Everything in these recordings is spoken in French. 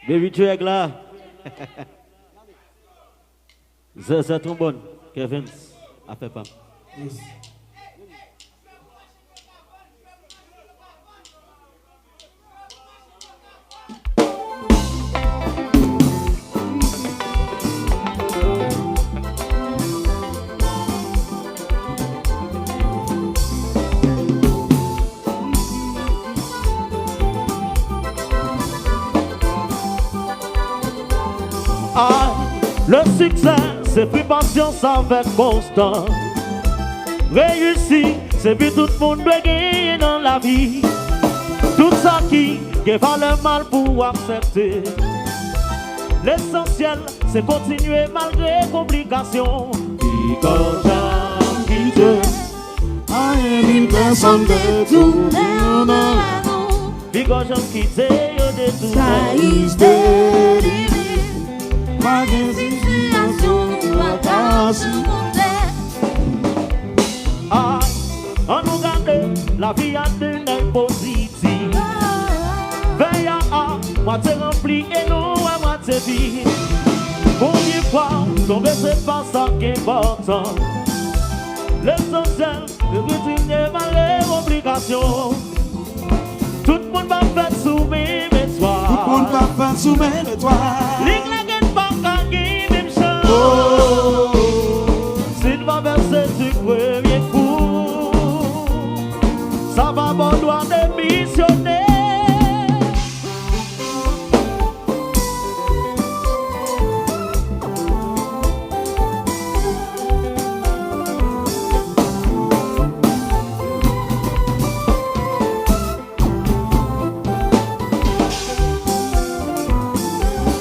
Baby, tu es là. C'est trombone. Kevin a fait pas. Yes. Ah, le succès, c'est plus patience avec constance. Réussir, c'est plus tout le monde doit gagner dans la vie. Tout ça qui va le mal pour accepter. L'essentiel, c'est continuer malgré complications. Because I'm Peter, I am in person de tout. because I'm quitté de tout. Sky is the limit. Malgré situation, tu vas passer. Ah, on nous garde la vie à de l'air positif. Veille à moitié rempli et non à moitié vide. Combien de fois tomber c'est pas ça qui est important. L'essentiel de continuer malgré complications. Tout le monde va faire soumettre mes soirs. Tout le monde va faire soumettre toi. L'Église pas gagner même chance. Oh, S'il va verser du premier coup, ça va bon droit démissionner.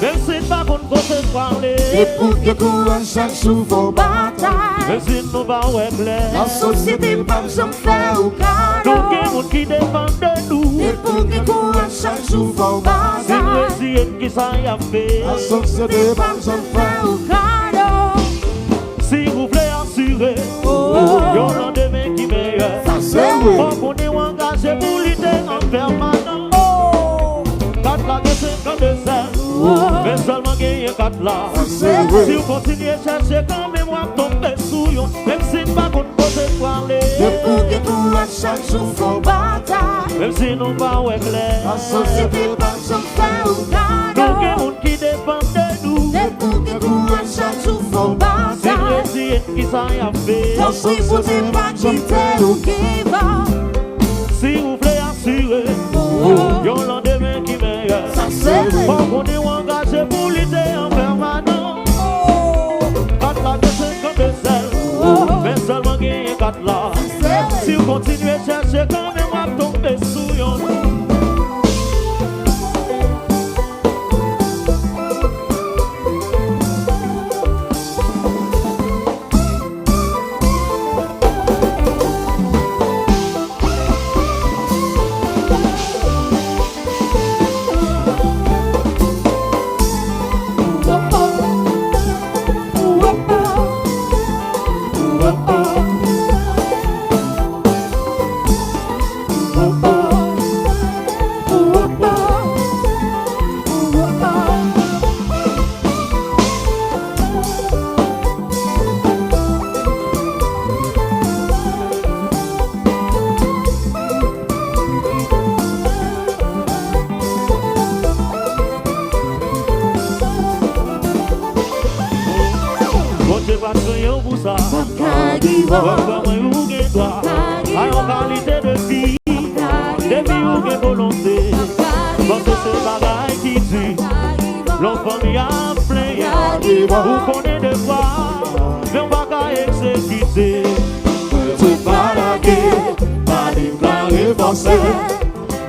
Même si pas qu'on peut parler, et pour que courage chaque jour vos batailles. même si nous va ouais clair, La société pas besoin de faire au donc cadeau. il y a monde qui dépend de nous. Et pour que courage chaque jour vos C'est batailles. le qui ça y a fait. La société pas besoin de faire au cadeau. Si vous voulez assurer, Oh, y'a un lendemain qui meilleur. ça c'est oui. Faut qu'on est engagé pour lutter en permanence. Oh, 4 là, 52 cents. Mais seulement gagner 4 là. ça c'est oui. Si vous continuez à chercher quand même, moi tomber sous yon. Même si pas qu'on peut parler. Et pour que courage chaque jour vos batailles. Même si nous pas ouais clair. La société pas besoin de faire au Donc il y a cadeau. monde qui dépend de nous. Et pour que courage chaque jour vos C'est batailles. le qui ça y a fait. La société pas quitter ou qui va. Si vous voulez assurer, Oh, y'a un lendemain qui meilleur. ça c'est oui. Faut qu'on est engagé pour lutter en permanence. Oh, 4 là, 52 cents. Mais seulement gagner 4 là. c'est Si oui. vous continuez à chercher quand même, on va tomber sous yon. Bon, je pas crayon pour ça. Pourquoi moi ou gen droit à une qualité de vie, depuis ou gen volonté. Parce que c'est bagaille qui tue. L'enfant y a plein. Vous connaissez de quoi, mais on va pas exécuter. C'est pas la guerre, pas déclaré forcé.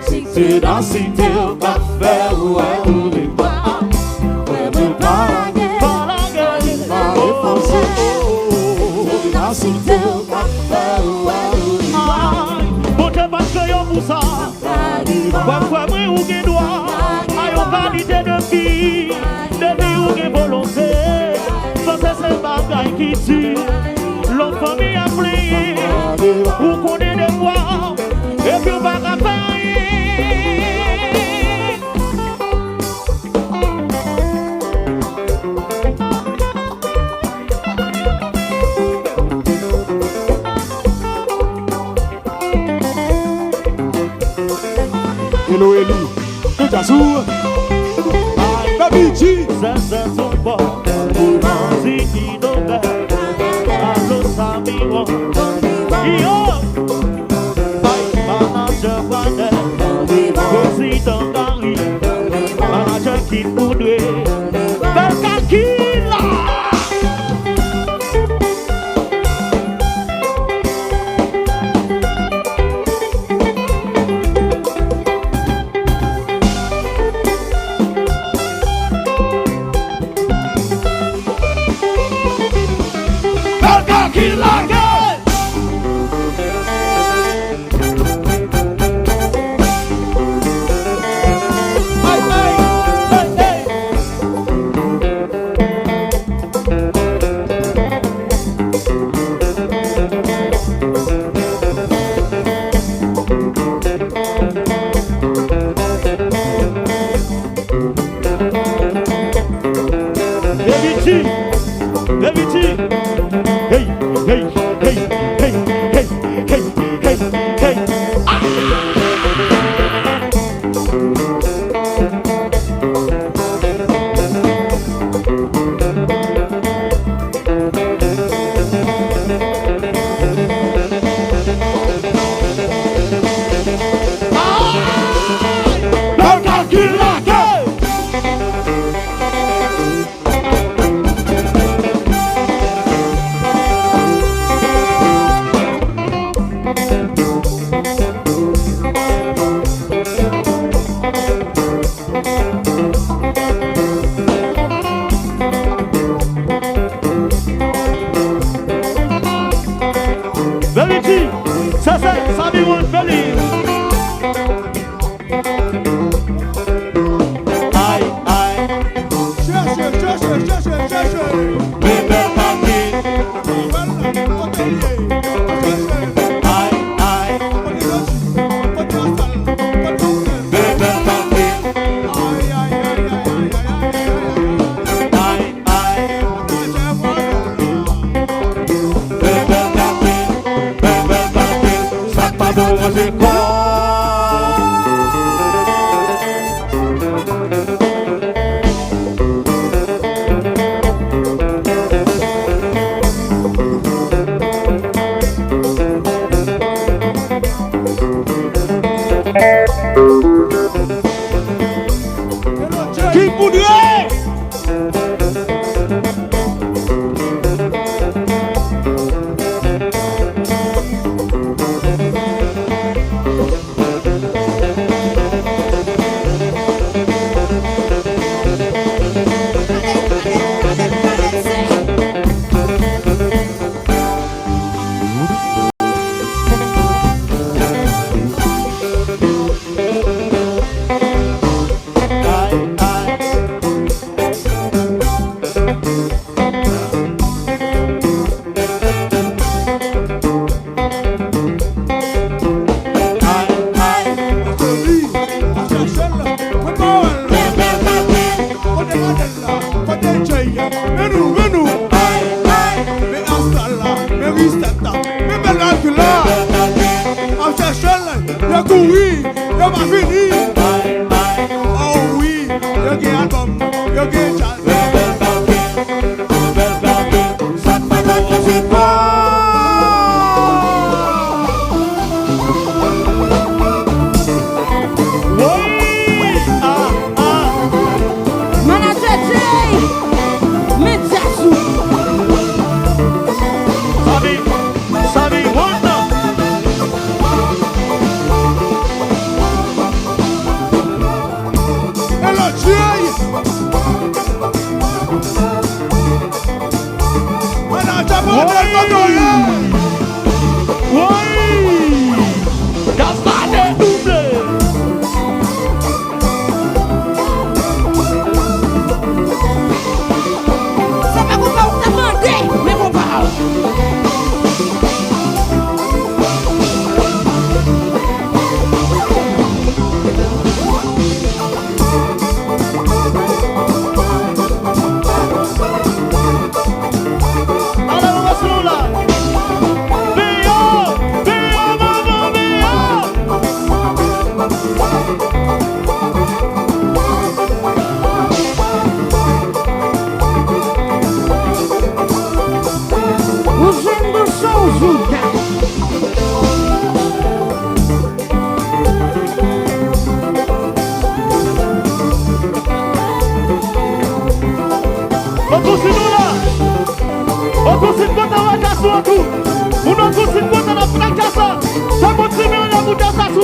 Si c'est dans la cité, on va faire ouais, tout les pas. C'est pas la guerre, Par la gueule, pas défoncé. C'est dans la cité, on va faire ouais, tout les pas. bon, je pas crayon pour ça. Pourquoi moi ou gen droit à une qualité de vie, depuis ou gen volonté. Parce que c'est bagaille qui tue. L'enfant y a plein. Vous connaissez de quoi, et puis on va pas faire. Hello, Eli. Que t'assures. Baby G. C'est son bord. Ziki dobe. Allo Samiro. Yo. Bye, manager Wane. Président Gary. Manager Kid Boudoué. Belkakila.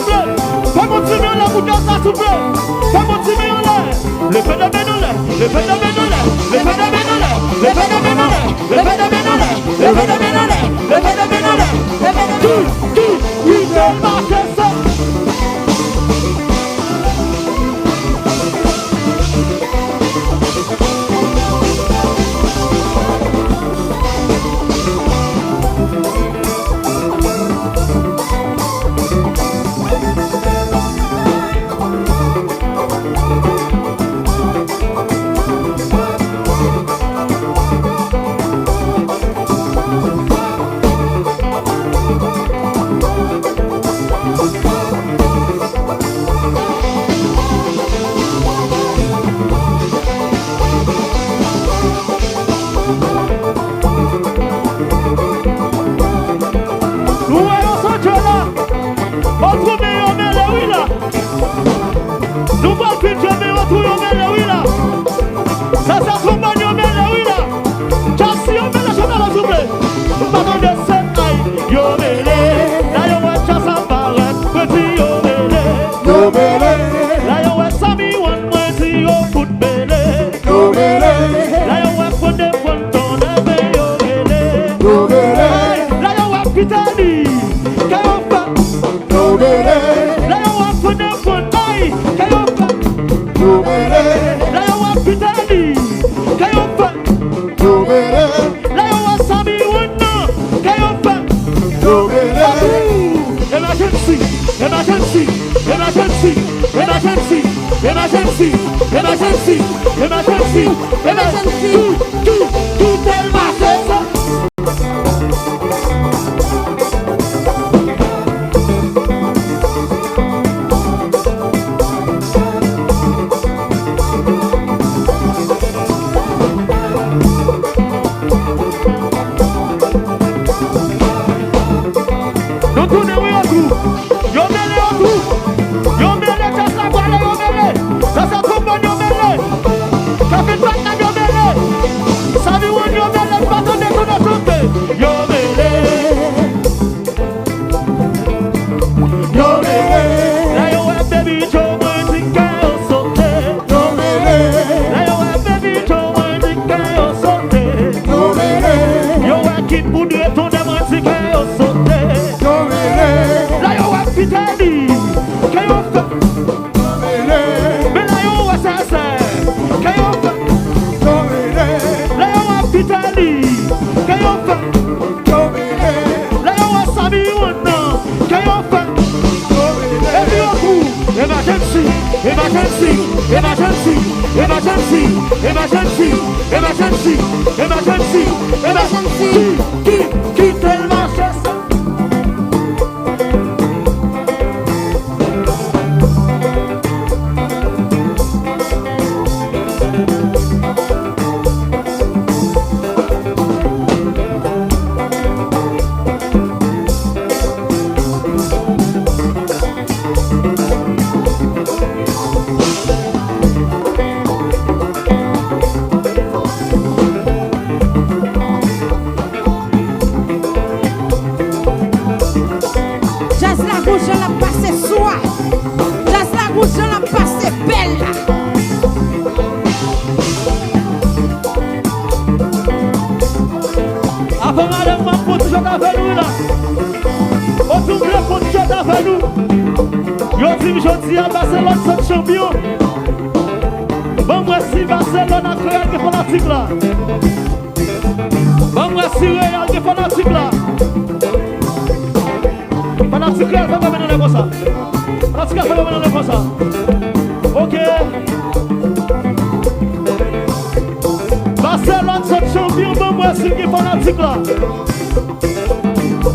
souffler. Fais continuer la bouteille ça souffler. Fais continuer en l'air. Le phénomène en l'air. Le phénomène en l'air. Le phénomène en l'air. Le phénomène en l'air. Le phénomène en l'air. Le phénomène en l'air. Le phénomène en l'air. Le phénomène. Il te marche ça.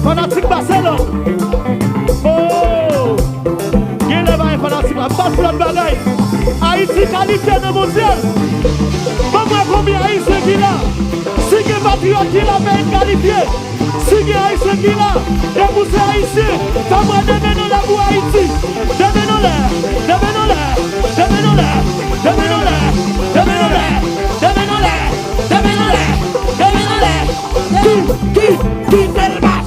Fanatique Barcelone. Oh, il y a les fanatiques là, pas de bagaille. Haïti qualifié de mondial. Pas moi combien Haïtien qui là. Si il y a patriote qui l'a fait qualifié. Si il y a Haïtien qui là, et vous êtes Haïtien. Pas moi devenons là pour Haïti. Devenons là, devenons là, devenons là, devenons là, devenons là, devenons là, devenons là, devenons là. Qui tellement